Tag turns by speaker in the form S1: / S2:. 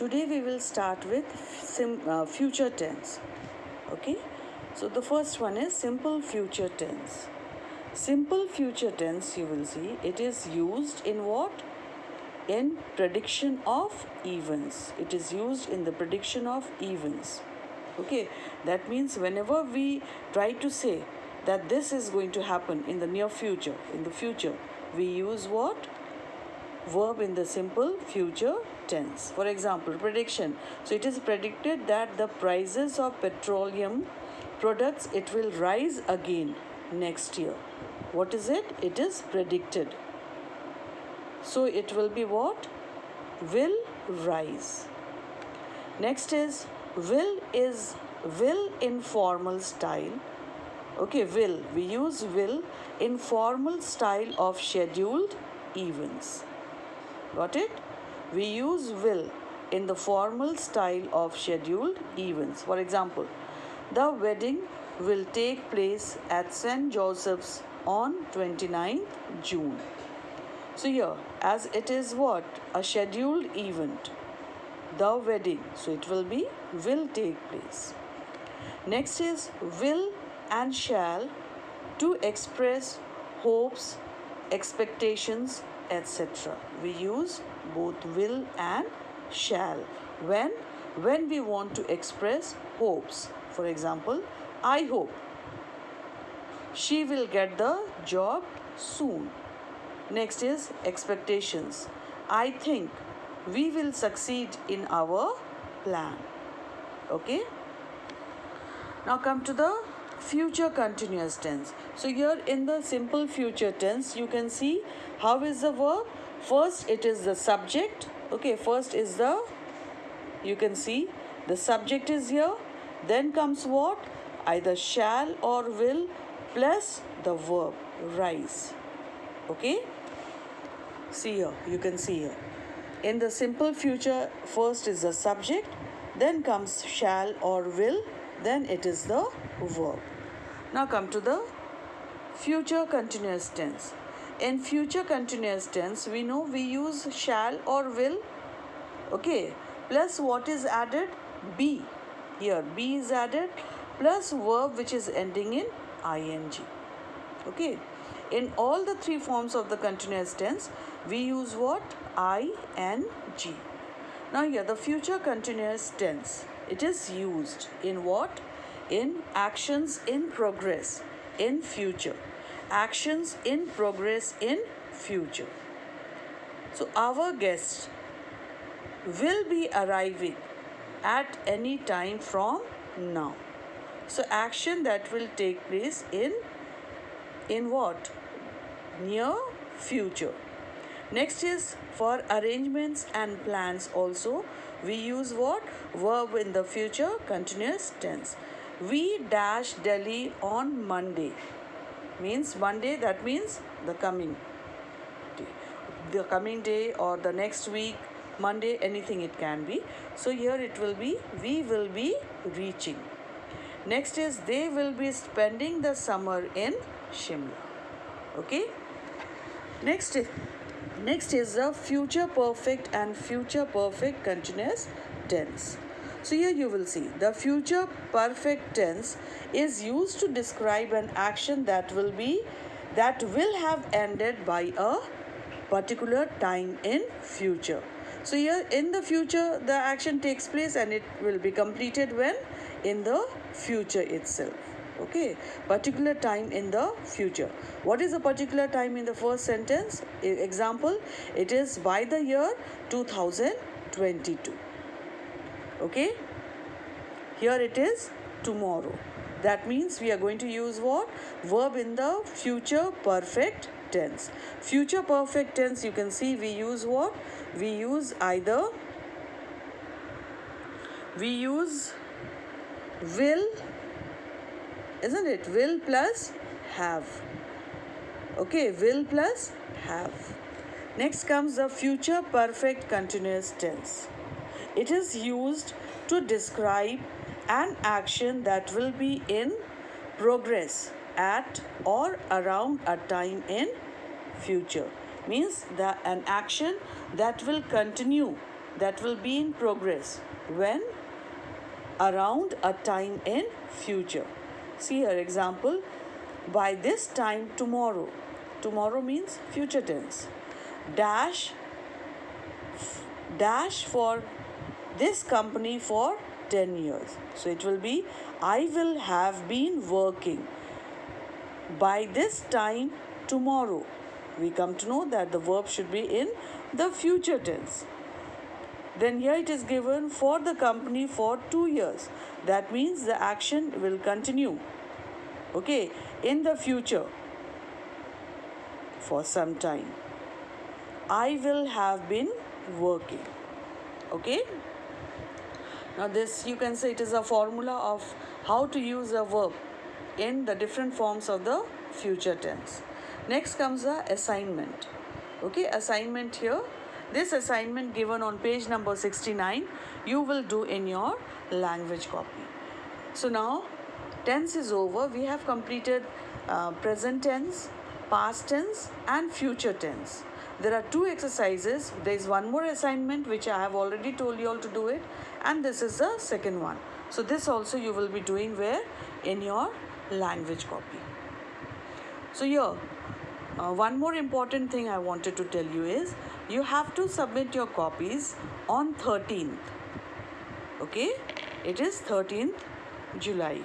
S1: Today we will start with future tense. Okay, so the first one is simple future tense. Simple future tense, you will see, it is used in what? In prediction of events. It is used in the prediction of events. Okay, that means whenever we try to say that this is going to happen in the near future, we use what? Verb in the simple future tense. For example, prediction. So it is predicted that the prices of petroleum products, it will rise again next year. What is it? It is predicted. So it will be what? Will rise. Next is will in formal style. Okay, will. We use will in formal style of scheduled events. Got it? We use will in the formal style of scheduled events. For example, the wedding will take place at St. Joseph's on 29th June. So here, as it is what? A scheduled event. The wedding. So it will be will take place. Next is will and shall to express hopes, expectations, etc. We use both will and shall when we want to express hopes. For example, I hope she will get the job soon. Next is expectations. I think we will succeed in our plan. Okay? Now come to the future continuous tense. So here in the simple future tense, you can see how is the verb. First it is the subject. Okay, first is the, you can see the subject is here. Then comes what? Either shall or will plus the verb rise. Okay, see here, you can see here. In the simple future, first is the subject, then comes shall or will, then it is the verb. Now come to the future continuous tense. In future continuous tense, we know we use shall or will. Okay, plus what is added? Be. Here be is added plus verb which is ending in ing. Okay, in all the three forms of the continuous tense, we use what? ing. Now here the future continuous tense, it is used in what? In actions in progress in future. Actions in progress in future. So our guest will be arriving at any time from now. So action that will take place in what? Near future. Next is for arrangements and plans also. We use what? Verb in the future continuous tense. We dash Delhi on Monday. Means Monday, that means the coming day. The coming day or the next week, Monday, anything it can be. So here it will be, we will be reaching. Next is they will be spending the summer in Shimla. Okay. Next is the future perfect and future perfect continuous tense. So here you will see the future perfect tense is used to describe an action that will have ended by a particular time in future. So here in the future the action takes place and it will be completed when? In the future itself. Okay, particular time in the future. What is a particular time in the first sentence? Example, it is by the year 2022. Okay, here it is tomorrow. That means we are going to use what? Verb in the future perfect tense. Future perfect tense, you can see we use what? We use will, isn't it? Will plus have. Okay, will plus have. Next comes the future perfect continuous tense. It is used to describe an action that will be in progress at or around a time in future. Means an action that will continue that will be in progress. When? Around a time in future. See here example, by this time tomorrow. Tomorrow means future tense. Dash for this company for 10 years. So it will be, I will have been working by this time tomorrow. We come to know that the verb should be in the future tense. Then here it is given for the company for 2 years. That means the action will continue, okay, in the future for some time. I will have been working. Okay. Now this, you can say, it is a formula of how to use a verb in the different forms of the future tense. Next comes the assignment. Okay, assignment here. This assignment given on page number 69, you will do in your language copy. So now tense is over. We have completed present tense, past tense and future tense. There are 2 exercises. There is one more assignment which I have already told you all to do it, and this is the second one. So this also you will be doing where? In your language copy. So here, one more important thing I wanted to tell you is, you have to submit your copies on 13th. Okay, it is 13th July.